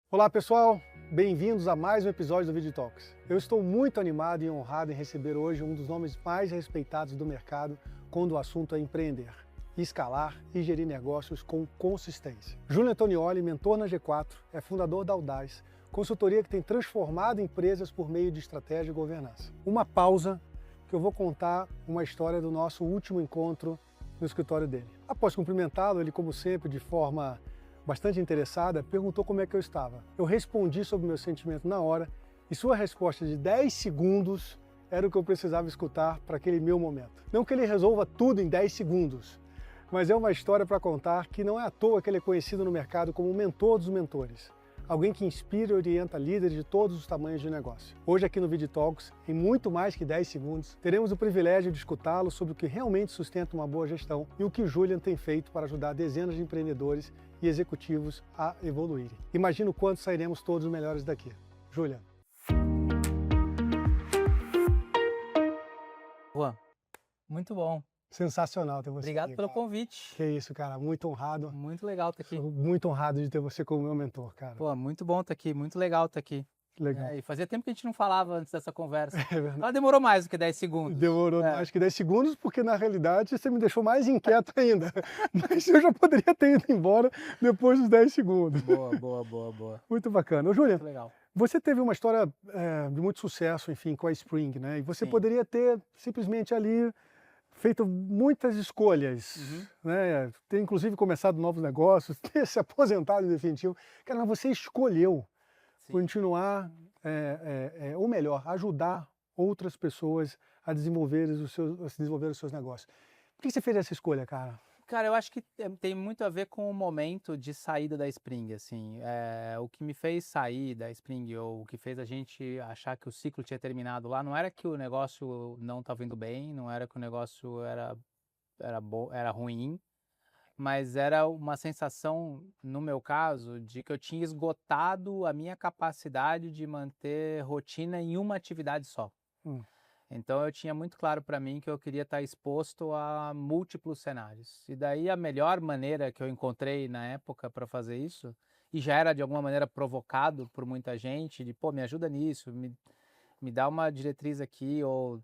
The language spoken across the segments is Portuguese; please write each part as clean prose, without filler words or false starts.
Olá pessoal, bem-vindos a mais um episódio do Video Talks. Eu estou muito animado e honrado em receber hoje um dos nomes mais respeitados do mercado quando o assunto é empreender, escalar e gerir negócios com consistência. Júlio Antonioli, mentor na G4, é fundador da Audaz, consultoria que tem transformado empresas por meio de estratégia e governança. Uma pausa que eu vou contar uma história do nosso último encontro no escritório dele. Após cumprimentá-lo, ele, como sempre, de forma bastante interessada, perguntou como é que eu estava. Eu respondi sobre o meu sentimento na hora e sua resposta de 10 segundos era o que eu precisava escutar para aquele meu momento. Não que ele resolva tudo em 10 segundos, mas é uma história para contar que não é à toa que ele é conhecido no mercado como o mentor dos mentores. Alguém que inspira e orienta líderes de todos os tamanhos de negócio. Hoje aqui no Video Talks, em muito mais que 10 segundos, teremos o privilégio de escutá-lo sobre o que realmente sustenta uma boa gestão e o que o Julian tem feito para ajudar dezenas de empreendedores e executivos a evoluírem. Imagino o quanto sairemos todos melhores daqui. Julian. Juan, muito bom. Sensacional ter você Obrigado aqui, pelo cara. convite. Que isso, cara. Muito honrado. Muito legal estar aqui. Sou muito honrado de ter você como meu mentor, cara. Pô, muito bom estar aqui, muito legal estar aqui. Legal. E fazia tempo que a gente não falava antes dessa conversa. É verdade. Ela demorou mais do que 10 segundos. Demorou mais que 10 segundos, porque na realidade você me deixou mais inquieto ainda. Mas eu já poderia ter ido embora depois dos 10 segundos. Boa. Muito bacana. Ô, Julian, Muito legal. você teve uma história de muito sucesso, enfim, com a Spring, né? E você Sim. poderia ter simplesmente ali feito muitas escolhas, né? Ter inclusive começado novos negócios, ter se aposentado em definitivo. Cara, mas você escolheu Sim. continuar, ou melhor, ajudar outras pessoas a desenvolver os seus negócios. Por que você fez essa escolha, cara? Cara, eu acho que tem muito a ver com o momento de saída da Spring, assim. O que me fez sair da Spring, ou o que fez a gente achar que o ciclo tinha terminado lá, não era que o negócio não estava indo bem, não era que o negócio era ruim, mas era uma sensação, no meu caso, de que eu tinha esgotado a minha capacidade de manter rotina em uma atividade só. Hum, Então eu tinha muito claro para mim que eu queria estar exposto a múltiplos cenários. E daí a melhor maneira que eu encontrei na época para fazer isso, e já era de alguma maneira provocado por muita gente, de pô, me ajuda nisso, me dá uma diretriz aqui, ou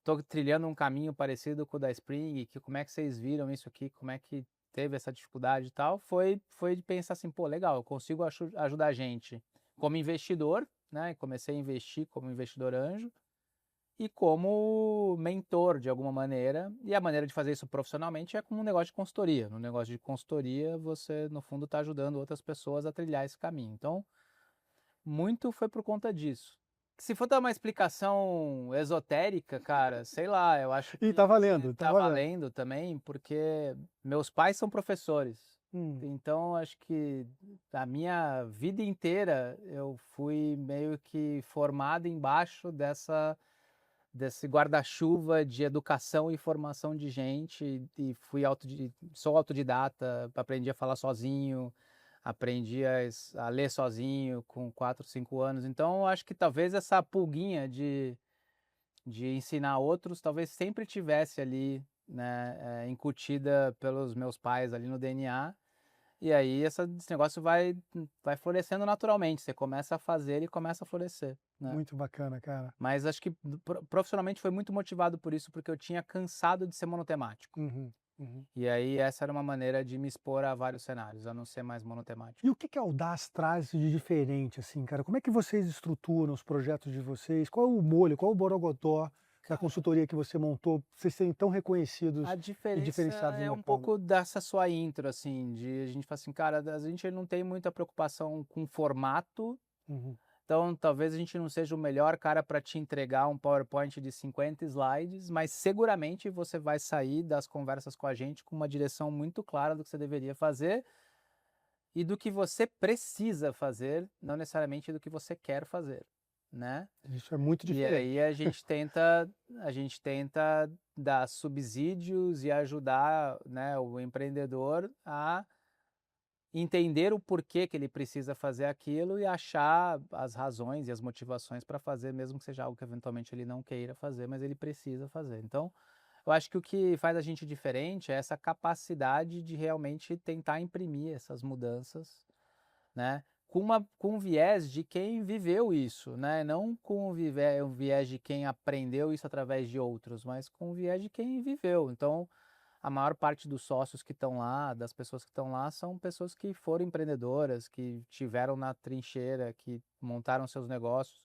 tô trilhando um caminho parecido com o da Spring, que como é que vocês viram isso aqui, como é que teve essa dificuldade e tal, foi de pensar assim, pô, legal, eu consigo ajudar a gente como investidor, né? Comecei a investir como investidor anjo, e como mentor de alguma maneira, e a maneira de fazer isso profissionalmente é como um negócio de consultoria. No negócio de consultoria, você no fundo está ajudando outras pessoas a trilhar esse caminho. Então, muito foi por conta disso. Se for dar uma explicação esotérica, cara, sei lá, eu acho E que tá valendo, tá tá valendo. valendo também, porque meus pais são professores. Hum, Então, acho que a minha vida inteira eu fui meio que formado embaixo desse guarda-chuva de educação e formação de gente, e sou autodidata, aprendi a falar sozinho, aprendi a ler sozinho com 4, 5 anos. Então, acho que talvez essa pulguinha de ensinar outros, talvez sempre tivesse ali, né, incutida pelos meus pais ali no DNA. E aí esse negócio vai florescendo naturalmente. Você começa a fazer e começa a florescer, né? muito bacana, cara. Mas acho que profissionalmente foi muito motivado por isso, porque eu tinha cansado de ser monotemático. Uhum. E aí essa era uma maneira de me expor a vários cenários, a não ser mais monotemático. E o que que a Audaz traz de diferente, assim, cara? Como é que vocês estruturam os projetos de vocês? Qual é o molho, qual é o borogodó da consultoria que você montou, pra vocês serem tão reconhecidos A e diferença diferenciados no é um mercado? pouco dessa sua intro, assim, de a gente fala assim, cara, a gente não tem muita preocupação com formato. Uhum. Então, talvez a gente não seja o melhor cara para te entregar um PowerPoint de 50 slides, mas seguramente você vai sair das conversas com a gente com uma direção muito clara do que você deveria fazer e do que você precisa fazer, não necessariamente do que você quer fazer, né? Isso é muito E diferente. aí a gente tenta dar subsídios e ajudar, né, o empreendedor a entender o porquê que ele precisa fazer aquilo e achar as razões e as motivações para fazer, mesmo que seja algo que eventualmente ele não queira fazer, mas ele precisa fazer. Então, eu acho que o que faz a gente diferente é essa capacidade de realmente tentar imprimir essas mudanças, né? com um viés de quem viveu isso, né? Não com o viés de quem aprendeu isso através de outros, mas com o viés de quem viveu. Então, a maior parte dos sócios que estão lá, das pessoas que estão lá, são pessoas que foram empreendedoras, que tiveram na trincheira, que montaram seus negócios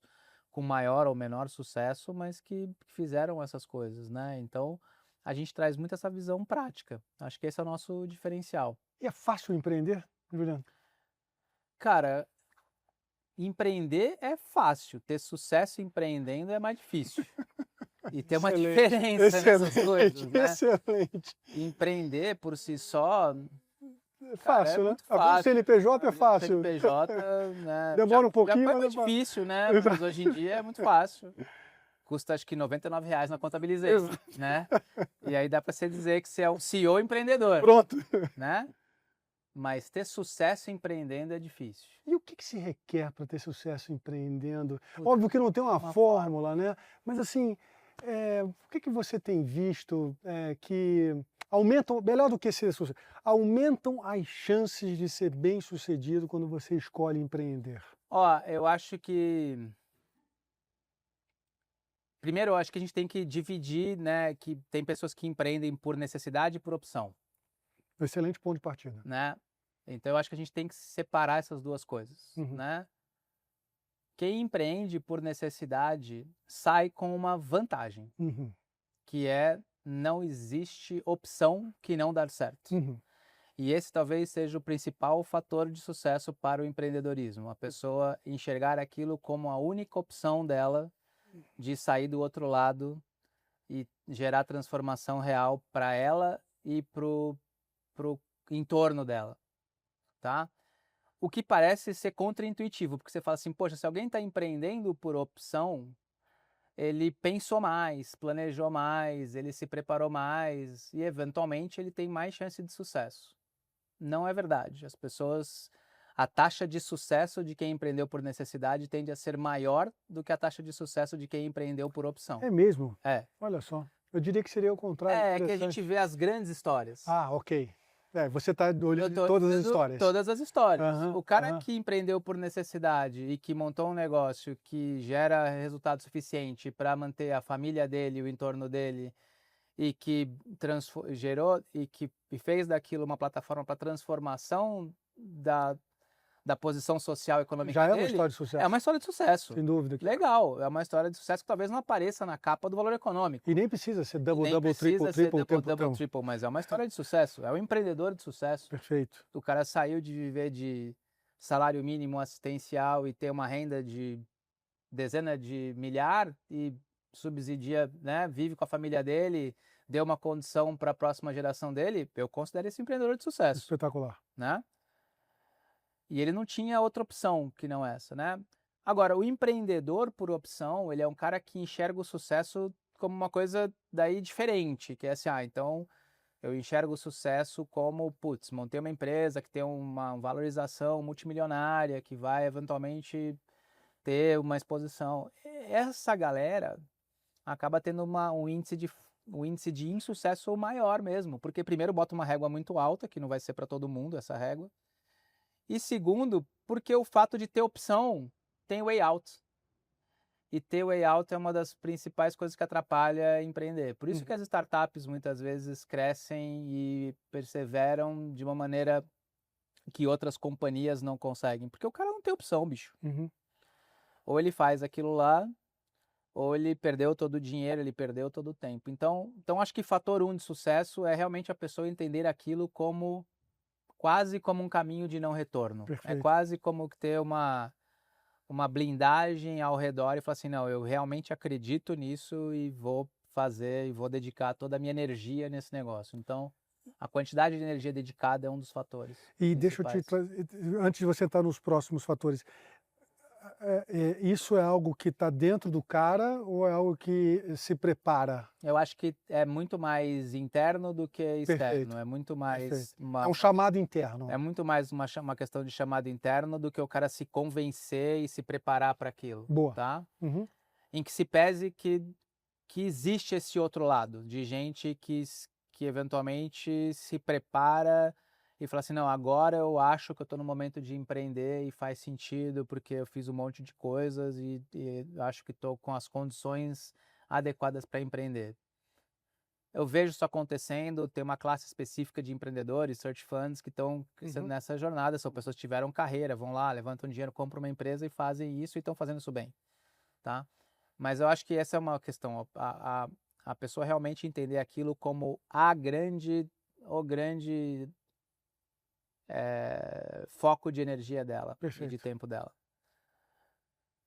com maior ou menor sucesso, mas que fizeram essas coisas, né? Então, a gente traz muito essa visão prática. Acho que esse é o nosso diferencial. E é fácil empreender, Juliano? Cara, empreender é fácil, ter sucesso empreendendo é mais difícil. E tem uma diferença nessas coisas, né? Excelente. Empreender por si só, É cara, fácil, é né? muito O fácil. CNPJ é fácil. CNPJ, né? Demora um pouquinho, já foi mas muito é fácil. difícil, né? Mas hoje em dia é muito fácil. Custa acho que R$99 na Contabilizei, né? E aí dá para você dizer que você é um CEO empreendedor, Pronto. né? Mas ter sucesso empreendendo é difícil. E o que se requer para ter sucesso empreendendo? Puta, Óbvio que não tem uma uma fórmula, né? Mas assim, o que você tem visto que aumentam, melhor do que ser sucesso, aumentam as chances de ser bem-sucedido quando você escolhe empreender? Ó, eu acho que primeiro, eu acho que a gente tem que dividir, né, que tem pessoas que empreendem por necessidade e por opção, Excelente ponto de partida. né? Então eu acho que a gente tem que separar essas duas coisas, Uhum. né? Quem empreende por necessidade sai com uma vantagem, Uhum. que é não existe opção que não dar certo. Uhum. E esse talvez seja o principal fator de sucesso para o empreendedorismo, a pessoa enxergar aquilo como a única opção dela de sair do outro lado e gerar transformação real para ela e pro entorno dela, tá? O que parece ser contraintuitivo, porque você fala assim, poxa, se alguém está empreendendo por opção, ele pensou mais, planejou mais, ele se preparou mais e eventualmente ele tem mais chance de sucesso. Não é verdade. A taxa de sucesso de quem empreendeu por necessidade tende a ser maior do que a taxa de sucesso de quem empreendeu por opção. É mesmo? É. Olha só. Eu diria que seria o contrário. É que a gente vê as grandes histórias. Ah, ok. Você está olhando todas as histórias. Todas as histórias. Aham, O cara aham. que empreendeu por necessidade e que montou um negócio que gera resultado suficiente para manter a família dele, o entorno dele, e que gerou e fez daquilo uma plataforma para transformação da posição social e econômica Já é dele, uma história de sucesso. é uma história de sucesso. Sem dúvida. Legal, é uma história de sucesso que talvez não apareça na capa do Valor Econômico. E nem precisa ser Nem double, precisa ser triple. double, triple, mas é uma história de sucesso. É um empreendedor de sucesso. Perfeito. O cara saiu de viver de salário mínimo assistencial e ter uma renda de dezena de milhar e subsidia, né, vive com a família dele, deu uma condição para a próxima geração dele. Eu considero esse empreendedor de sucesso, Espetacular. né? E ele não tinha outra opção que não essa, né? Agora, o empreendedor por opção, ele é um cara que enxerga o sucesso como uma coisa daí diferente, que é assim, então eu enxergo o sucesso como, putz, montei uma empresa que tem uma valorização multimilionária, que vai eventualmente ter uma exposição. Essa galera acaba tendo um índice de insucesso maior mesmo, porque primeiro bota uma régua muito alta, que não vai ser para todo mundo essa régua, e segundo, porque o fato de ter opção tem way out. E ter way out é uma das principais coisas que atrapalha empreender. Por isso que as startups muitas vezes crescem e perseveram de uma maneira que outras companhias não conseguem. Porque o cara não tem opção, bicho. Uhum. Ou ele faz aquilo lá, ou ele perdeu todo o dinheiro, ele perdeu todo o tempo. Então acho que fator 1 de sucesso é realmente a pessoa entender aquilo como quase como um caminho de não retorno. Perfeito. É quase como ter uma blindagem ao redor e falar assim, não, eu realmente acredito nisso e vou fazer e vou dedicar toda a minha energia nesse negócio. Então, a quantidade de energia dedicada é um dos fatores. E deixa eu te trazer, antes de você entrar nos próximos fatores, isso é algo que está dentro do cara ou é algo que se prepara? Eu acho que é muito mais interno do que externo. Perfeito. É muito mais É um chamado interno. É muito mais uma questão de chamado interno do que o cara se convencer e se preparar para aquilo. Boa. Tá? Uhum. Em que se pese que existe esse outro lado, de gente que eventualmente se prepara e falar assim, não, agora eu acho que eu estou no momento de empreender e faz sentido porque eu fiz um monte de coisas e acho que estou com as condições adequadas para empreender. Eu vejo isso acontecendo, tem uma classe específica de empreendedores, search funds, que estão nessa jornada, são pessoas que tiveram carreira, vão lá, levantam dinheiro, compram uma empresa e fazem isso e estão fazendo isso bem, tá? Mas eu acho que essa é uma questão, a pessoa realmente entender aquilo como o grande foco de energia dela e de Perfeito. tempo dela.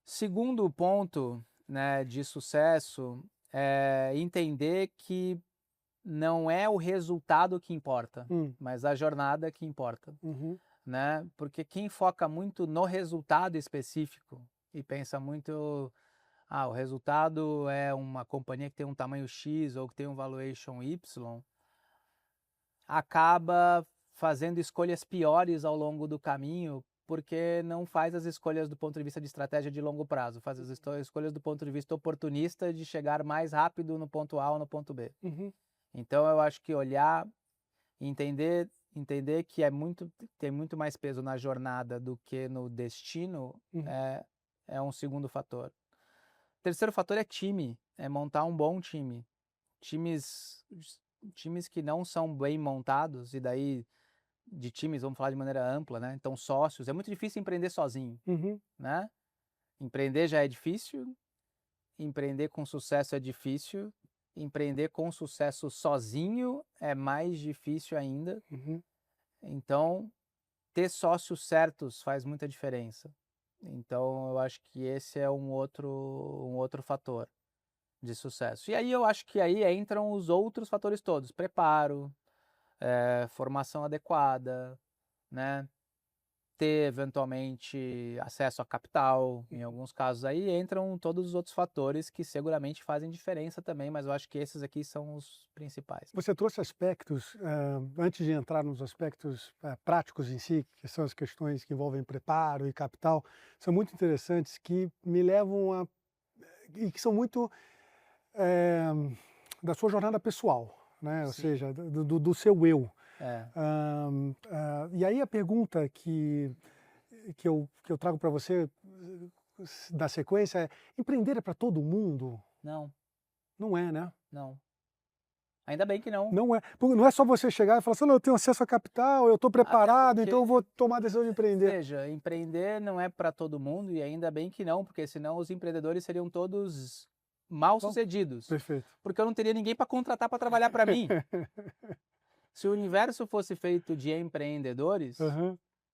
Segundo ponto, né, de sucesso é entender que não é o resultado que importa, mas a jornada que importa, né? Porque quem foca muito no resultado específico e pensa muito, o resultado é uma companhia que tem um tamanho X ou que tem um valuation Y, acaba fazendo escolhas piores ao longo do caminho, porque não faz as escolhas do ponto de vista de estratégia de longo prazo, faz as escolhas do ponto de vista oportunista de chegar mais rápido no ponto A ou no ponto B. Então eu acho que olhar e entender que tem muito mais peso na jornada do que no destino é um segundo fator. O terceiro fator é time, é montar um bom time. Times que não são bem montados, e daí de times, vamos falar de maneira ampla, né? Então sócios, é muito difícil empreender sozinho, né? Empreender já é difícil, empreender com sucesso é difícil, empreender com sucesso sozinho é mais difícil ainda. Então, ter sócios certos faz muita diferença. Então, eu acho que esse é um outro fator de sucesso. E aí eu acho que aí entram os outros fatores todos: preparo, formação adequada, né? Ter eventualmente acesso a capital, em alguns casos aí entram todos os outros fatores que seguramente fazem diferença também, mas eu acho que esses aqui são os principais. Você trouxe aspectos, antes de entrar nos aspectos práticos em si, que são as questões que envolvem preparo e capital, são muito interessantes, que me levam a... e que são muito da sua jornada pessoal, né? Ou seja, do seu eu. E aí a pergunta que eu trago para você da sequência é: empreender é para todo mundo? Não. Não é, né? Não. Ainda bem que não. Não é. Porque não é só você chegar e falar assim, não, eu tenho acesso a capital, eu estou preparado, então eu vou tomar a decisão de empreender. Veja, empreender não é para todo mundo e ainda bem que não, porque senão os empreendedores seriam todos mal-sucedidos. Perfeito. Porque eu não teria ninguém para contratar para trabalhar para mim. Se o universo fosse feito de empreendedores,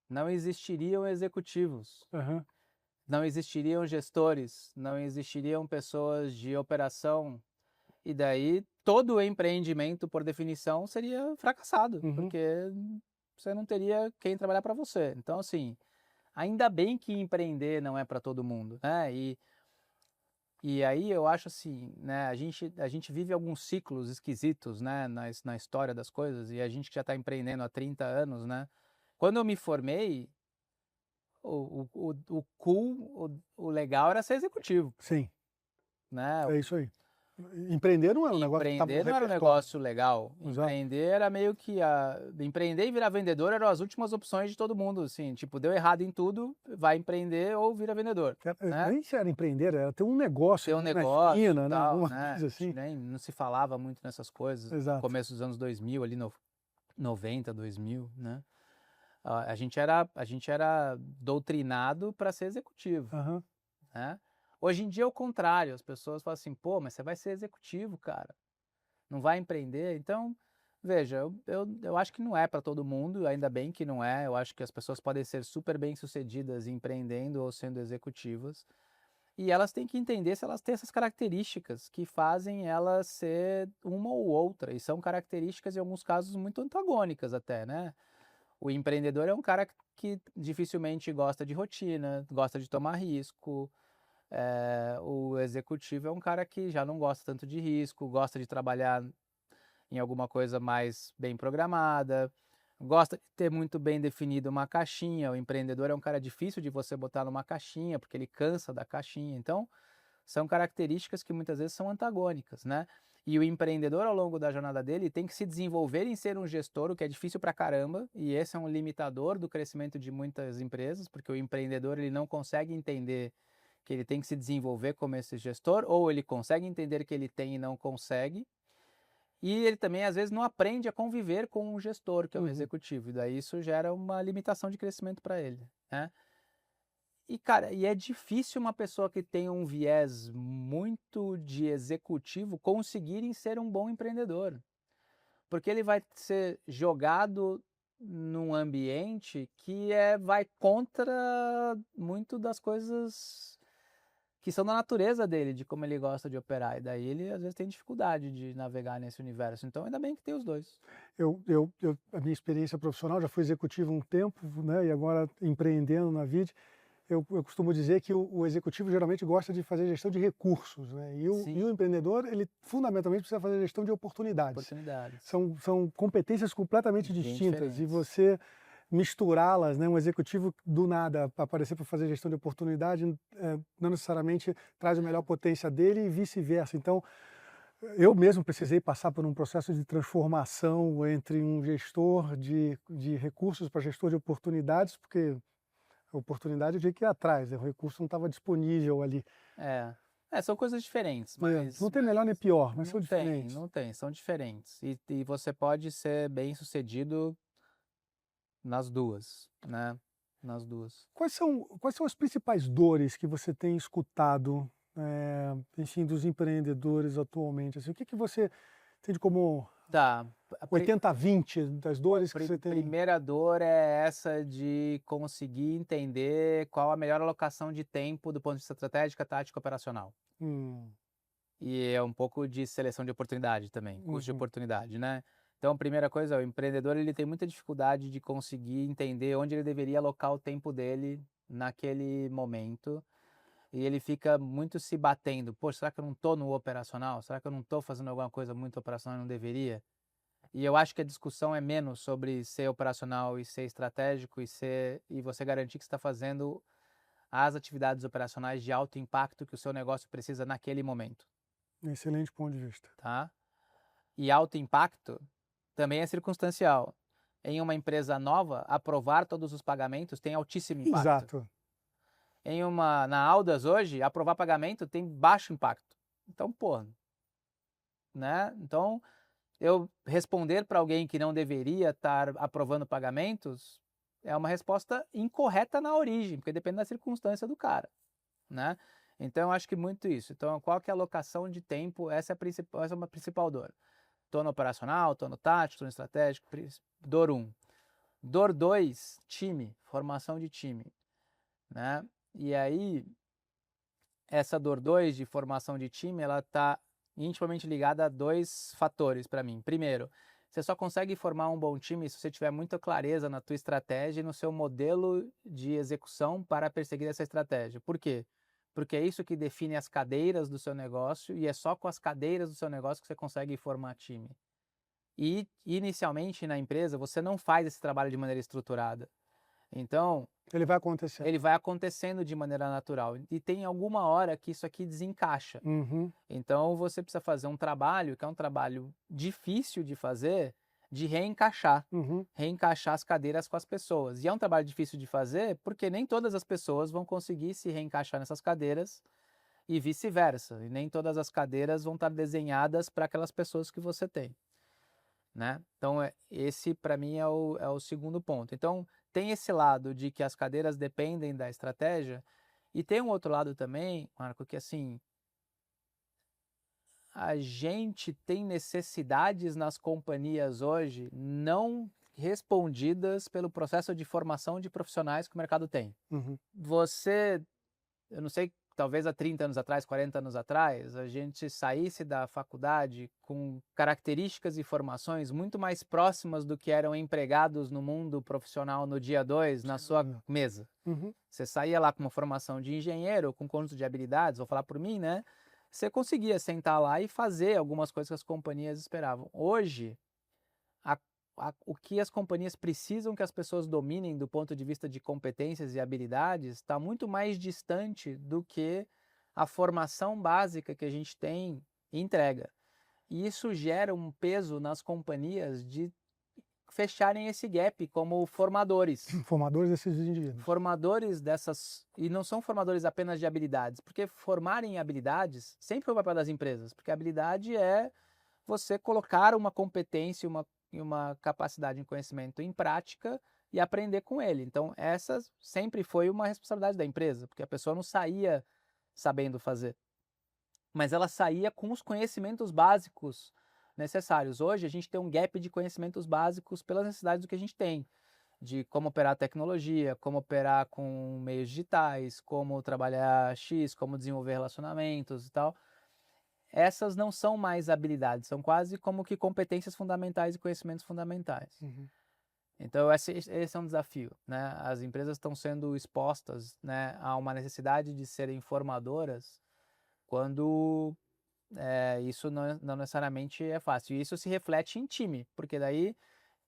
não existiriam executivos, não existiriam gestores, não existiriam pessoas de operação, e daí todo empreendimento, por definição, seria fracassado, porque você não teria quem trabalhar para você. Então, assim, ainda bem que empreender não é para todo mundo, né? E aí eu acho assim, né, a gente vive alguns ciclos esquisitos, né, na história das coisas, e a gente que já está empreendendo há 30 anos, né? Quando eu me formei, o cool, o legal era ser executivo. Sim, né? é isso aí. Empreender não era um negócio que estava no Empreender não era um repertório. negócio legal. Exato. Empreender era meio que empreender e virar vendedor eram as últimas opções de todo mundo, assim, tipo, deu errado em tudo, vai empreender ou vira vendedor. Né? Nem se era empreender, era ter um negócio, Ter um negócio, na esquina, tal, alguma né? coisa assim. Não se falava muito nessas coisas. Exato. No começo dos anos 2000, ali no 90, 2000, né? A gente era doutrinado para ser executivo, né? Hoje em dia é o contrário, as pessoas falam assim, pô, mas você vai ser executivo, cara, não vai empreender? Então, veja, eu acho que não é para todo mundo, ainda bem que não é, eu acho que as pessoas podem ser super bem-sucedidas empreendendo ou sendo executivas, e elas têm que entender se elas têm essas características que fazem elas ser uma ou outra, e são características em alguns casos muito antagônicas até, né? O empreendedor é um cara que dificilmente gosta de rotina, gosta de tomar risco. O executivo é um cara que já não gosta tanto de risco, gosta de trabalhar em alguma coisa mais bem programada, gosta de ter muito bem definido uma caixinha. O empreendedor é um cara difícil de você botar numa caixinha, porque ele cansa da caixinha. Então, são características que muitas vezes são antagônicas, né? E o empreendedor, ao longo da jornada dele, tem que se desenvolver em ser um gestor, o que é difícil pra caramba, e esse é um limitador do crescimento de muitas empresas, porque o empreendedor ele não consegue entender que ele tem que se desenvolver como esse gestor, ou ele consegue entender que ele tem e não consegue, e ele também, às vezes, não aprende a conviver com um gestor, que é o executivo, e daí isso gera uma limitação de crescimento para ele, né? E, cara, é difícil uma pessoa que tem um viés muito de executivo conseguir ser um bom empreendedor, porque ele vai ser jogado num ambiente que vai contra muito das coisas que são da natureza dele, de como ele gosta de operar, e daí ele às vezes tem dificuldade de navegar nesse universo, então ainda bem que tem os dois. A minha experiência profissional, já fui executivo um tempo, né, e agora empreendendo na Vide, eu costumo dizer que o executivo geralmente gosta de fazer gestão de recursos, né? E o empreendedor, ele fundamentalmente precisa fazer gestão de oportunidades. São competências completamente distintas, e você misturá-las, né? Um executivo do nada aparecer para fazer gestão de oportunidade, não necessariamente traz a melhor potência dele e vice-versa. Então, eu mesmo precisei passar por um processo de transformação entre um gestor de recursos para gestor de oportunidades, porque a oportunidade eu tinha que ir atrás, o recurso não estava disponível ali. São coisas diferentes, mas... Não tem melhor nem pior, mas são diferentes. Não tem, são diferentes. E você pode ser bem sucedido nas duas, né? Nas duas. Quais são as principais dores que você tem escutado, enfim, dos empreendedores atualmente? Assim, o que você tem como... Tá. 80-20 das dores que você tem? A primeira dor é essa de conseguir entender qual a melhor alocação de tempo do ponto de vista estratégico, tático e operacional. E é um pouco de seleção de oportunidade também, custo de oportunidade, né? Então, a primeira coisa, o empreendedor ele tem muita dificuldade de conseguir entender onde ele deveria alocar o tempo dele naquele momento. E ele fica muito se batendo. Poxa, será que eu não estou no operacional? Será que eu não estou fazendo alguma coisa muito operacional e não deveria? E eu acho que a discussão é menos sobre ser operacional e ser estratégico e você garantir que você está fazendo as atividades operacionais de alto impacto que o seu negócio precisa naquele momento. Excelente ponto de vista. Tá? E alto impacto também é circunstancial. Em uma empresa nova, aprovar todos os pagamentos tem altíssimo impacto. Exato. Na Aldas hoje, aprovar pagamento tem baixo impacto. Então, né? Então, eu responder para alguém que não deveria estar aprovando pagamentos é uma resposta incorreta na origem, porque depende da circunstância do cara, né? Então, eu acho que muito isso. Então, qual que é a alocação de tempo? Essa é uma principal dor. Tô no operacional, tô no tático, tô no estratégico, dor 1. Dor 2, time, formação de time, né? E aí, essa dor 2 de formação de time, ela está intimamente ligada a dois fatores para mim. Primeiro, você só consegue formar um bom time se você tiver muita clareza na tua estratégia e no seu modelo de execução para perseguir essa estratégia. Por quê? Porque é isso que define as cadeiras do seu negócio e é só com as cadeiras do seu negócio que você consegue formar time. E, inicialmente, na empresa, você não faz esse trabalho de maneira estruturada. Então, ele vai acontecer. Ele vai acontecendo de maneira natural. E tem alguma hora que isso aqui desencaixa. Então, você precisa fazer um trabalho, que é um trabalho difícil de fazer, de reencaixar. Reencaixar as cadeiras com as pessoas. E é um trabalho difícil de fazer porque nem todas as pessoas vão conseguir se reencaixar nessas cadeiras e vice-versa. E nem todas as cadeiras vão estar desenhadas para aquelas pessoas que você tem, né? Então, esse para mim é o segundo ponto. Então, tem esse lado de que as cadeiras dependem da estratégia e tem um outro lado também, Marco, que assim, a gente tem necessidades nas companhias hoje não respondidas pelo processo de formação de profissionais que o mercado tem. Eu não sei, talvez há 30 anos atrás, 40 anos atrás, a gente saísse da faculdade com características e formações muito mais próximas do que eram empregados no mundo profissional no dia 2, na sua mesa. Você saía lá com uma formação de engenheiro, com um conjunto de habilidades, vou falar por mim, né? Você conseguia sentar lá e fazer algumas coisas que as companhias esperavam. Hoje, o que as companhias precisam que as pessoas dominem do ponto de vista de competências e habilidades está muito mais distante do que a formação básica que a gente tem e entrega. E isso gera um peso nas companhias de fecharem esse gap como formadores. Formadores desses indivíduos. Formadores dessas... E não são formadores apenas de habilidades, porque formar em habilidades sempre foi o papel das empresas, porque a habilidade é você colocar uma competência e uma capacidade em conhecimento em prática e aprender com ele. Então, essa sempre foi uma responsabilidade da empresa, porque a pessoa não saía sabendo fazer, mas ela saía com os conhecimentos básicos necessários. Hoje, a gente tem um gap de conhecimentos básicos pelas necessidades do que a gente tem, de como operar a tecnologia, como operar com meios digitais, como trabalhar X, como desenvolver relacionamentos e tal. Essas não são mais habilidades, são quase como que competências fundamentais e conhecimentos fundamentais. Uhum. Então, esse é um desafio, né? As empresas estão sendo expostas, né, a uma necessidade de serem formadoras quando isso não necessariamente é fácil. E isso se reflete em time, porque daí,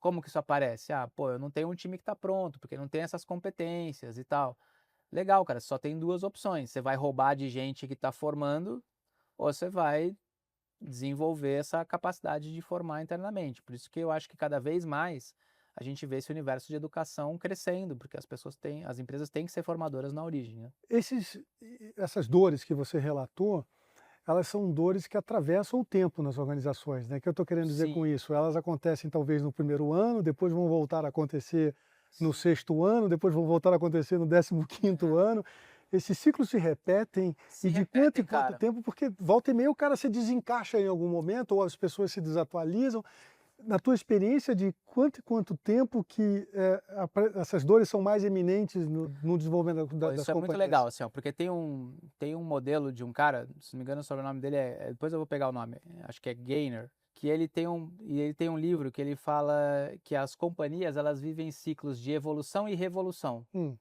como que isso aparece? Ah, pô, eu não tenho um time que está pronto, porque não tem essas competências e tal. Legal, cara, só tem duas opções. Você vai roubar de gente que está formando, ou você vai desenvolver essa capacidade de formar internamente. Por isso que eu acho que cada vez mais a gente vê esse universo de educação crescendo, porque as empresas têm que ser formadoras na origem, né? Essas dores que você relatou, elas são dores que atravessam o tempo nas organizações, né? O que eu estou querendo dizer com Sim, isso? Elas acontecem talvez no primeiro ano, depois vão voltar a acontecer no sexto ano, depois vão voltar a acontecer no 15º ano. Esses ciclos se repetem se e de quanto em repetem, quanto cara. tempo, porque volta e meia o cara se desencaixa em algum momento, ou as pessoas se desatualizam. Na tua experiência, de quanto em quanto tempo que essas dores são mais eminentes no desenvolvimento Pô, das isso é muito companhias? legal, assim, ó, porque tem um modelo de um cara, se não me engano, o sobrenome dele depois eu vou pegar o nome, acho que é Gaynor, que ele tem um livro que ele fala que as companhias, elas vivem ciclos de evolução e revolução. Hum,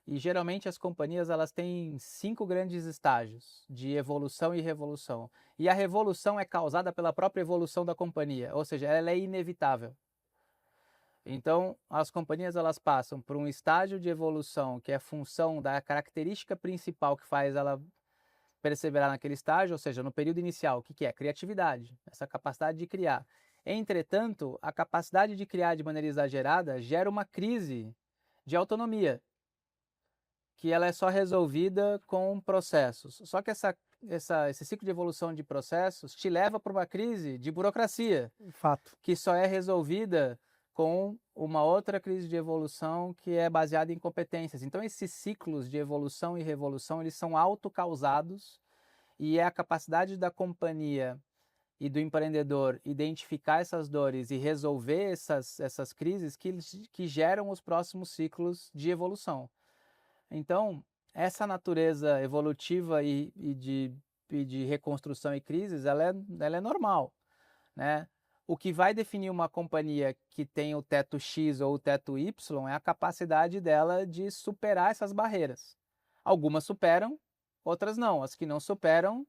E geralmente as companhias, elas têm 5 grandes estágios de evolução e revolução. E a revolução é causada pela própria evolução da companhia, ou seja, ela é inevitável. Então, as companhias, elas passam por um estágio de evolução que é função da característica principal que faz ela perseverar naquele estágio, ou seja, no período inicial, o que é? Criatividade, essa capacidade de criar. Entretanto, a capacidade de criar de maneira exagerada gera uma crise de autonomia, que ela é só resolvida com processos. Só que esse ciclo de evolução de processos te leva para uma crise de burocracia, fato. que só é resolvida com uma outra crise de evolução que é baseada em competências. Então, esses ciclos de evolução e revolução, eles são autocausados e é a capacidade da companhia e do empreendedor identificar essas dores e resolver essas crises que geram os próximos ciclos de evolução. Então, essa natureza evolutiva e de reconstrução e crises, ela é normal, né? O que vai definir uma companhia que tem o teto X ou o teto Y é a capacidade dela de superar essas barreiras. Algumas superam, outras não. As que não superam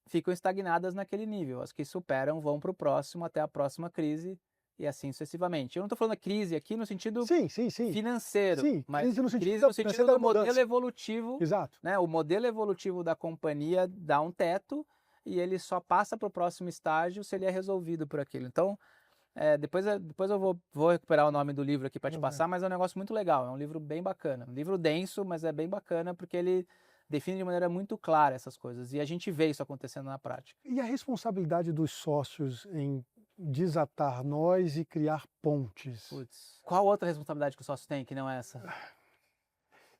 ficam estagnadas naquele nível. As que superam vão para o próximo, até a próxima crise e assim sucessivamente. Eu não estou falando crise aqui no sentido Sim, sim, sim. financeiro, Sim, mas crise no sentido, crise no sentido do modelo mudança. evolutivo, Exato. né? O modelo evolutivo da companhia dá um teto e ele só passa para o próximo estágio se ele é resolvido por aquilo. Então, depois eu vou recuperar o nome do livro aqui para te passar, mas é um negócio muito legal, é um livro bem bacana. Um livro denso, mas é bem bacana porque ele define de maneira muito clara essas coisas e a gente vê isso acontecendo na prática. E a responsabilidade dos sócios em desatar nós e criar pontes? Putz, qual outra responsabilidade que o sócio tem que não é essa?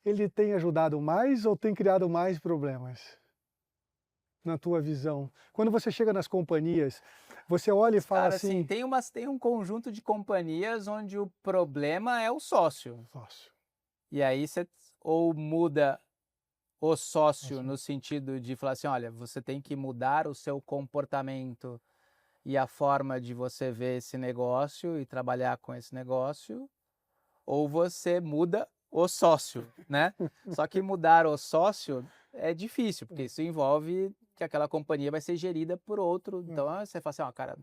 Ele tem ajudado mais ou tem criado mais problemas? Na tua visão, quando você chega nas companhias, você olha e fala Cara, assim, tem um conjunto de companhias onde o problema é o sócio. sócio, E aí você ou muda o sócio no sentido de falar assim, olha, você tem que mudar o seu comportamento e a forma de você ver esse negócio e trabalhar com esse negócio, ou você muda o sócio, né? Só que mudar o sócio é difícil, porque isso envolve que aquela companhia vai ser gerida por outro. Então você fala assim, ó, cara,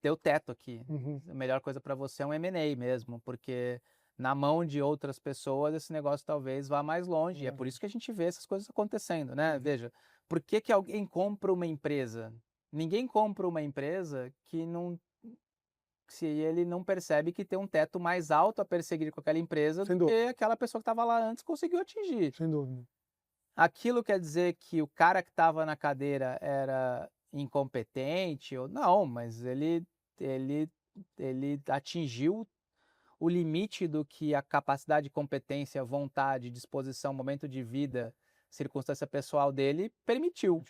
deu teto aqui. Uhum. A melhor coisa para você é um M&A mesmo, porque na mão de outras pessoas esse negócio talvez vá mais longe. E é por isso que a gente vê essas coisas acontecendo, né? Veja, por que alguém compra uma empresa? Ninguém compra uma empresa que não, se ele não percebe que tem um teto mais alto a perseguir com aquela empresa Sem do que dúvida, aquela pessoa que estava lá antes conseguiu atingir. sem dúvida. Aquilo quer dizer que o cara que estava na cadeira era incompetente ou não, mas ele ele atingiu o limite do que a capacidade, competência, vontade, disposição, momento de vida, circunstância pessoal dele permitiu,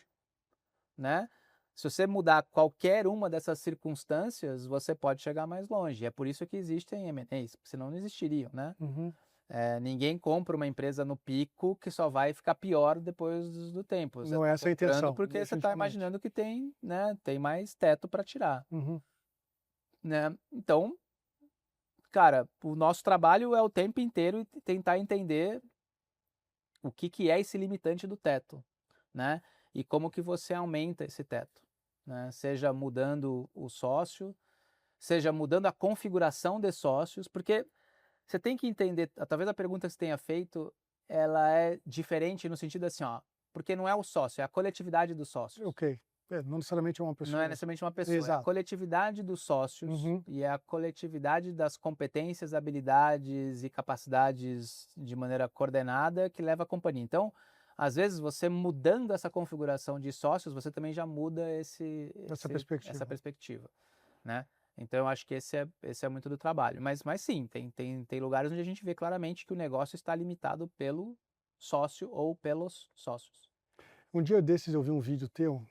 né? Se você mudar qualquer uma dessas circunstâncias, você pode chegar mais longe. É por isso que existem M&As, senão não existiriam, né? Uhum. Ninguém compra uma empresa no pico que só vai ficar pior depois do tempo. Você Não é está essa a comprando intenção, porque você está definitivamente. imaginando que tem, né, tem mais teto para tirar, Uhum. né? Então, cara, o nosso trabalho é o tempo inteiro tentar entender o que é esse limitante do teto, né? E como que você aumenta esse teto, né? Seja mudando o sócio, seja mudando a configuração de sócios, porque você tem que entender, talvez a pergunta que você tenha feito, ela é diferente no sentido assim, ó, porque não é o sócio, é a coletividade dos sócios. Ok. Não necessariamente é uma Não é pessoa. necessariamente uma pessoa, é a Exato. coletividade dos sócios Uhum. e é a coletividade das competências, habilidades e capacidades de maneira coordenada que leva a companhia. Então, às vezes, você mudando essa configuração de sócios, você também já muda Essa perspectiva. essa perspectiva, né? Então, eu acho que esse é muito do trabalho. Mas sim, tem lugares onde a gente vê claramente que o negócio está limitado pelo sócio ou pelos sócios. Um dia desses eu vi um vídeo teu,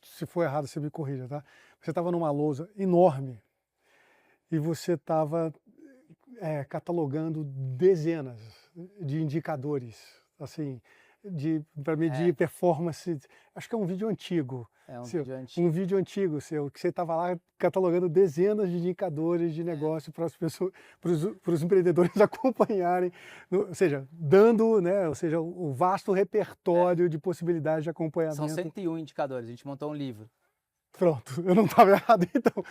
se for errado você me corrija, tá? Você estava numa lousa enorme e você estava catalogando dezenas de indicadores, assim, para medir performance. Acho que é um vídeo antigo. É um Seu, vídeo antigo. um vídeo antigo seu, que você estava lá catalogando dezenas de indicadores de negócio para as pessoas, para os empreendedores acompanharem, ou seja, dando, né, ou seja, o vasto repertório de possibilidades de São acompanhamento. 101 indicadores, a gente montou um livro. Pronto, eu não estava errado, então.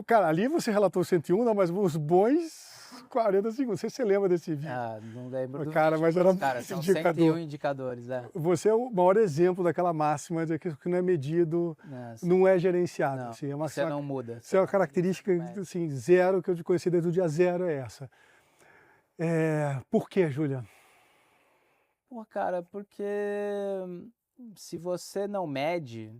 Cara, ali você relatou 101, não, mas os bons 40 segundos. Não sei se você lembra desse vídeo. Ah, não lembro do Cara, vídeo, mas era cara, muito são indicador. 101 indicadores, Você é o maior exemplo daquela máxima de que o que não é medido não é gerenciado. Não, Assim, você não muda. Isso é uma característica assim, zero que eu te conheci desde o dia zero, é essa. Por quê, Júlia? Pô, cara, porque se você não mede,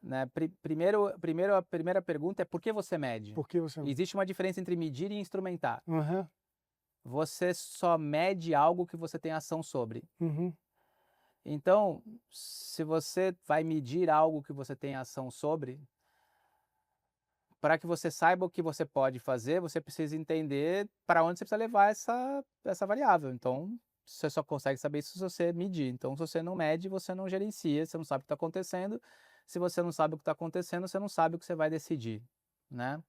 né? A primeira pergunta é por que você mede? Por que você não? Existe uma diferença entre medir e instrumentar. Uhum, Você só mede algo que você tem ação sobre. uhum, Então, se você vai medir algo que você tem ação sobre, para que você saiba o que você pode fazer, você precisa entender para onde você precisa levar essa variável. Então, você só consegue saber isso se você medir. Então, se você não mede, você não gerencia, você não sabe o que está acontecendo. Se você não sabe o que está acontecendo, você não sabe o que você vai decidir, né?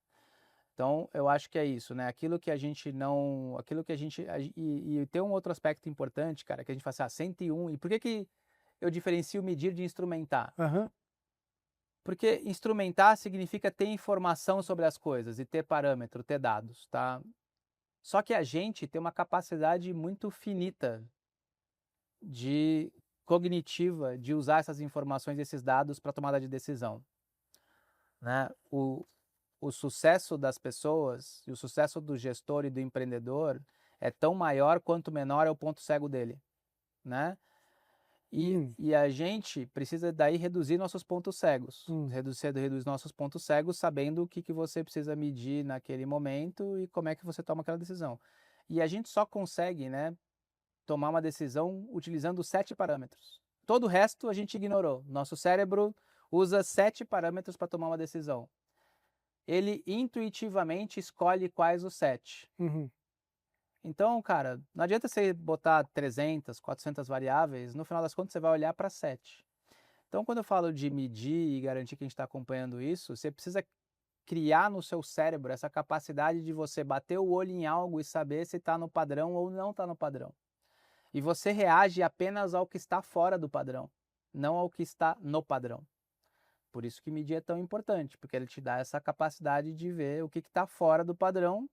Então, eu acho que é isso, né? Aquilo que a gente não... Aquilo que a gente... E tem um outro aspecto importante, cara, que a gente fala assim, 101. E por que eu diferencio medir de instrumentar? uhum. Porque instrumentar significa ter informação sobre as coisas e ter parâmetro, ter dados, tá? Só que a gente tem uma capacidade muito finita de cognitiva de usar essas informações, esses dados para tomada de decisão, né? O sucesso das pessoas e o sucesso do gestor e do empreendedor é tão maior quanto menor é o ponto cego dele, né? E a gente precisa daí reduzir nossos pontos cegos. Reduzir nossos pontos cegos sabendo o que você precisa medir naquele momento e como é que você toma aquela decisão. E a gente só consegue, né, tomar uma decisão utilizando 7 parâmetros. Todo o resto a gente ignorou. Nosso cérebro usa 7 parâmetros para tomar uma decisão. Ele intuitivamente escolhe quais os 7. Uhum. Então, cara, não adianta você botar 300, 400 variáveis, no final das contas você vai olhar para 7. Então, quando eu falo de medir e garantir que a gente está acompanhando isso, você precisa criar no seu cérebro essa capacidade de você bater o olho em algo e saber se está no padrão ou não está no padrão. E você reage apenas ao que está fora do padrão, não ao que está no padrão. Por isso que medir é tão importante, porque ele te dá essa capacidade de ver o que está fora do padrão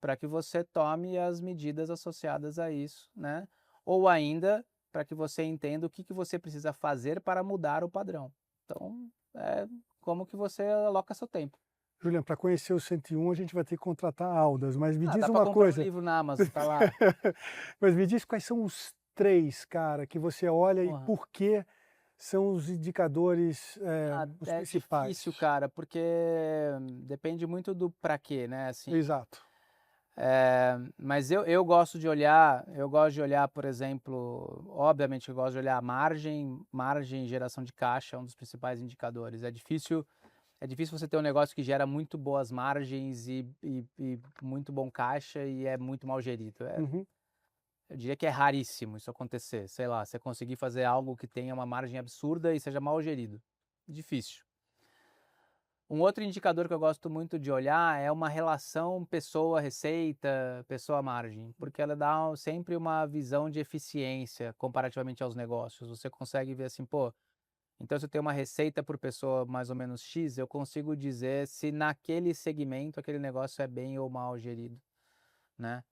para que você tome as medidas associadas a isso, né? Ou ainda, para que você entenda o que você precisa fazer para mudar o padrão. Então, é como que você aloca seu tempo. Juliano, para conhecer o 101 a gente vai ter que contratar Aldas, mas me diz Dá pra uma comprar um coisa. livro na Amazon, tá lá. Mas me diz quais são os 3, cara, que você olha e Porra. por que são os indicadores, os É principais. difícil, cara, porque depende muito do pra quê, né, assim. Exato. Mas eu gosto de olhar, por exemplo, obviamente eu gosto de olhar a margem e geração de caixa, é um dos principais indicadores. É difícil você ter um negócio que gera muito boas margens e muito bom caixa e é muito mal gerido. Uhum. Eu diria que é raríssimo isso acontecer. Sei lá, você conseguir fazer algo que tenha uma margem absurda e seja mal gerido. Difícil. Um outro indicador que eu gosto muito de olhar é uma relação pessoa-receita, pessoa-margem, porque ela dá sempre uma visão de eficiência comparativamente aos negócios. Você consegue ver assim, pô, então se eu tenho uma receita por pessoa mais ou menos X, eu consigo dizer se naquele segmento aquele negócio é bem ou mal gerido, né?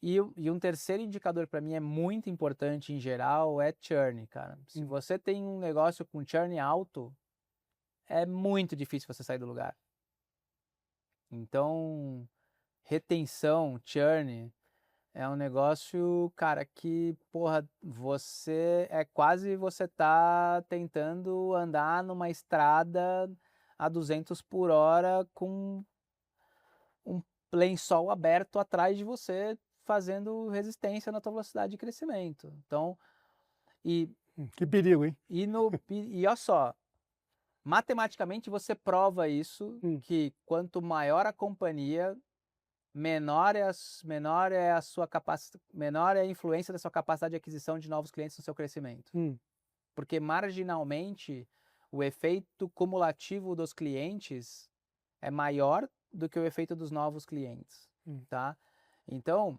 E um terceiro indicador para mim é muito importante em geral é churn, cara. Se você tem um negócio com churn alto, é muito difícil você sair do lugar. Então, retenção, churn, é um negócio, cara, que, porra, você tá tentando andar numa estrada a 200 por hora com um lençol aberto atrás de você, fazendo resistência na tua velocidade de crescimento. Então, e, Que perigo, hein? e olha só, matematicamente você prova isso, que quanto maior a companhia, menor é a sua capacidade, menor é a influência da sua capacidade de aquisição de novos clientes no seu crescimento. Porque marginalmente o efeito cumulativo dos clientes é maior do que o efeito dos novos clientes, tá? Então,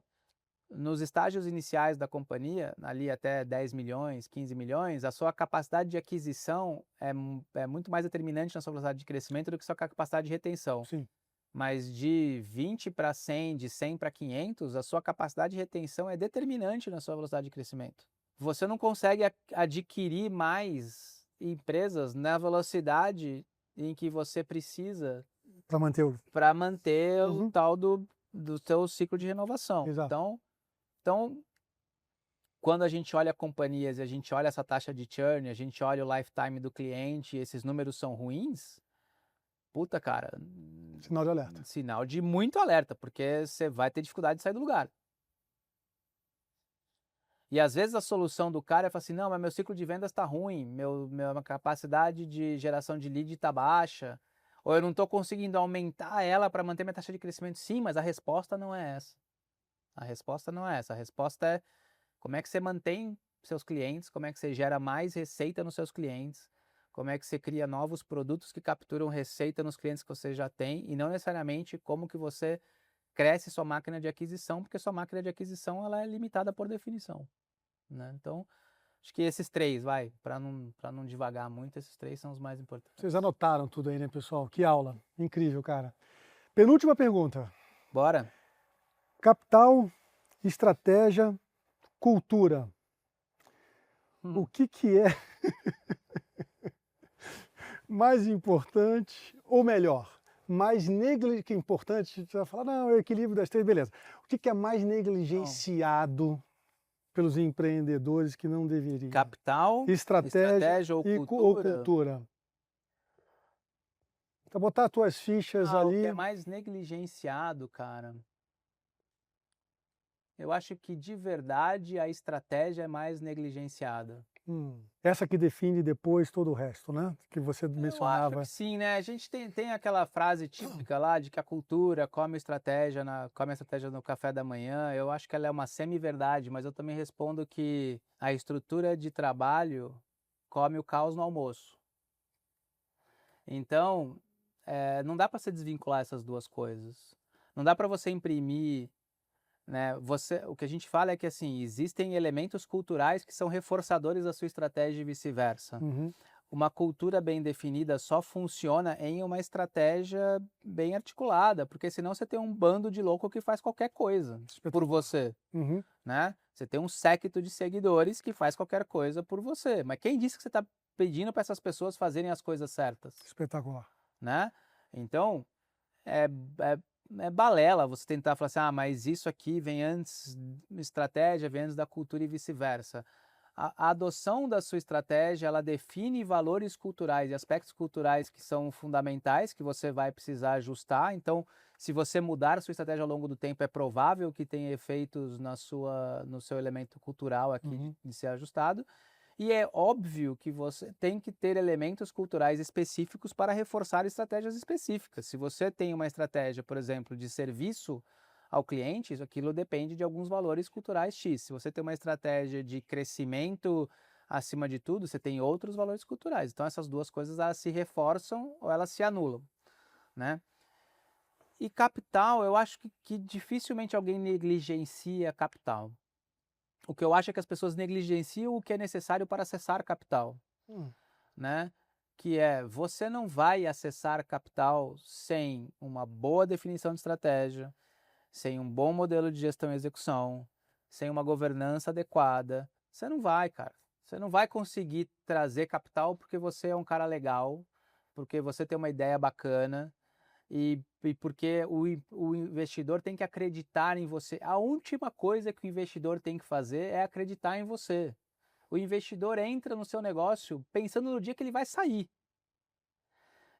nos estágios iniciais da companhia, ali até 10 milhões, 15 milhões, a sua capacidade de aquisição é muito mais determinante na sua velocidade de crescimento do que a sua capacidade de retenção. Sim. Mas de 20 para 100, de 100 para 500, a sua capacidade de retenção é determinante na sua velocidade de crescimento. Você não consegue adquirir mais empresas na velocidade em que você precisa para manter o tal do seu ciclo de renovação. Exato. Então, quando a gente olha companhias e a gente olha essa taxa de churn, a gente olha o lifetime do cliente e esses números são ruins, puta, cara, sinal de alerta. Sinal de muito alerta, porque você vai ter dificuldade de sair do lugar. E às vezes a solução do cara é falar assim, não, mas meu ciclo de vendas está ruim, minha capacidade de geração de lead está baixa, ou eu não estou conseguindo aumentar ela para manter minha taxa de crescimento. Sim, mas a resposta não é essa. A resposta não é essa. A resposta é como é que você mantém seus clientes, como é que você gera mais receita nos seus clientes, como é que você cria novos produtos que capturam receita nos clientes que você já tem e não necessariamente como que você cresce sua máquina de aquisição, porque sua máquina de aquisição ela é limitada por definição, né? Então, acho que esses três, para não divagar muito, esses três são os mais importantes. Vocês anotaram tudo aí, né, pessoal? Que aula. Incrível, cara. Penúltima pergunta. Bora. Capital, estratégia, cultura. O que é mais importante, ou melhor, mais que importante, você vai falar, não, é o equilíbrio das três, beleza. O que é mais negligenciado pelos empreendedores que não deveriam? Capital, estratégia ou cultura. Então, botar as tuas fichas ali. O que é mais negligenciado, cara, eu acho que de verdade a estratégia é mais negligenciada. Essa que define depois todo o resto, né? Que você mencionava. Eu acho que sim, né? A gente tem aquela frase típica lá de que a cultura come a estratégia no café da manhã. Eu acho que ela é uma semi-verdade, mas eu também respondo que a estrutura de trabalho come o caos no almoço. Então, não dá para você desvincular essas duas coisas. Não dá para você imprimir, né? O que a gente fala é que assim, existem elementos culturais que são reforçadores da sua estratégia e vice-versa. uma cultura bem definida só funciona em uma estratégia bem articulada, porque senão você tem um bando de louco que faz qualquer coisa por você, Uhum. né? Você tem um séquito de seguidores que faz qualquer coisa por você. Mas quem disse que você está pedindo para essas pessoas fazerem as coisas certas, Espetacular. né? Então, é, é balela você tentar falar assim, mas isso aqui vem antes, estratégia vem antes da cultura e vice-versa. A adoção da sua estratégia, ela define valores culturais e aspectos culturais que são fundamentais, que você vai precisar ajustar. Então, se você mudar a sua estratégia ao longo do tempo, é provável que tenha efeitos no seu elemento cultural aqui de ser ajustado. E é óbvio que você tem que ter elementos culturais específicos para reforçar estratégias específicas. Se você tem uma estratégia, por exemplo, de serviço ao cliente, aquilo depende de alguns valores culturais X. Se você tem uma estratégia de crescimento acima de tudo, você tem outros valores culturais. Então essas duas coisas elas se reforçam ou elas se anulam, né? E capital, eu acho que dificilmente alguém negligencia capital. O que eu acho é que as pessoas negligenciam o que é necessário para acessar capital, né? Que é, você não vai acessar capital sem uma boa definição de estratégia, sem um bom modelo de gestão e execução, sem uma governança adequada. Você não vai, cara. Você não vai conseguir trazer capital porque você é um cara legal, porque você tem uma ideia bacana, e porque o investidor tem que acreditar em você. A última coisa que o investidor tem que fazer é acreditar em você. O investidor entra no seu negócio pensando no dia que ele vai sair.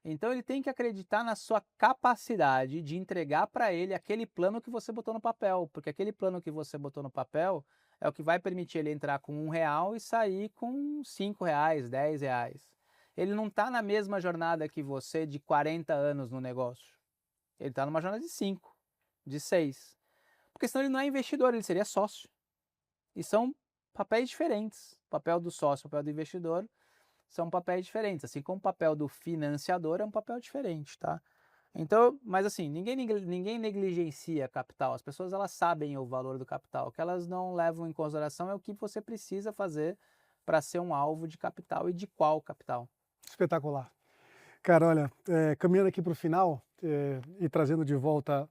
Então ele tem que acreditar na sua capacidade de entregar para ele aquele plano que você botou no papel, porque aquele plano que você botou no papel é o que vai permitir ele entrar com R$ 1 e sair com R$ 5, R$ 10. Ele não está na mesma jornada que você de 40 anos no negócio. Ele está numa jornada de 5, de 6. Porque senão ele não é investidor, ele seria sócio. E são papéis diferentes. O papel do sócio e o papel do investidor são papéis diferentes. Assim como o papel do financiador é um papel diferente, tá? Então, mas assim, ninguém negligencia capital. As pessoas elas sabem o valor do capital. O que elas não levam em consideração é o que você precisa fazer para ser um alvo de capital e de qual capital. Espetacular. Cara, olha, caminhando aqui para o final e trazendo de volta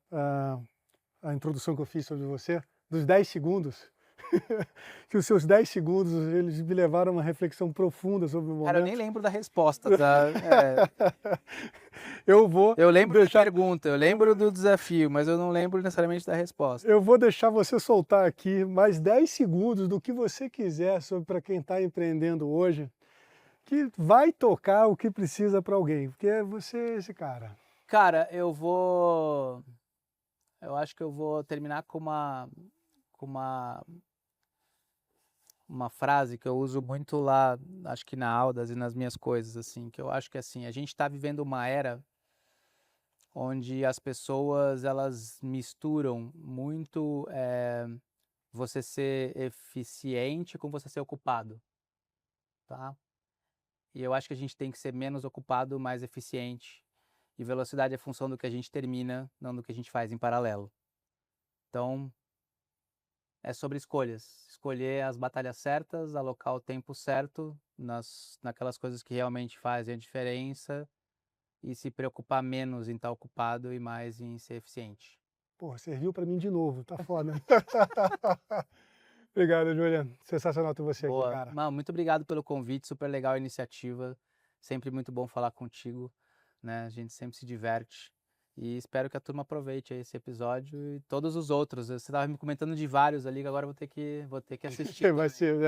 a introdução que eu fiz sobre você, dos 10 segundos, que os seus 10 segundos eles me levaram a uma reflexão profunda sobre o momento. Cara, eu nem lembro da resposta, tá? Eu lembro da pergunta, eu lembro do desafio, mas eu não lembro necessariamente da resposta. Eu vou deixar você soltar aqui mais 10 segundos do que você quiser sobre para quem está empreendendo hoje, que vai tocar o que precisa para alguém, porque você é esse cara. Cara, eu acho que eu vou terminar com uma frase que eu uso muito lá, acho que na Audas e nas minhas coisas, assim, que eu acho que assim, a gente está vivendo uma era onde as pessoas, elas misturam muito você ser eficiente com você ser ocupado, tá? E eu acho que a gente tem que ser menos ocupado, mais eficiente. E velocidade é função do que a gente termina, não do que a gente faz em paralelo. Então, é sobre escolhas. Escolher as batalhas certas, alocar o tempo certo naquelas coisas que realmente fazem a diferença e se preocupar menos em estar ocupado e mais em ser eficiente. Porra, serviu para mim de novo, tá foda. Obrigado, Júlia. Sensacional ter você aqui, cara. Mano, muito obrigado pelo convite, super legal a iniciativa. Sempre muito bom falar contigo, né? A gente sempre se diverte. E espero que a turma aproveite esse episódio e todos os outros. Você estava me comentando de vários ali, que agora eu vou ter que assistir.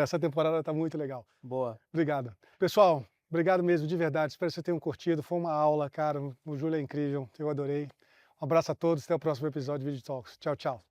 Essa temporada tá muito legal. Boa. Obrigado. Pessoal, obrigado mesmo, de verdade. Espero que vocês tenham curtido. Foi uma aula, cara. O Júlio é incrível. Eu adorei. Um abraço a todos. Até o próximo episódio de Vídeo Talks. Tchau, tchau.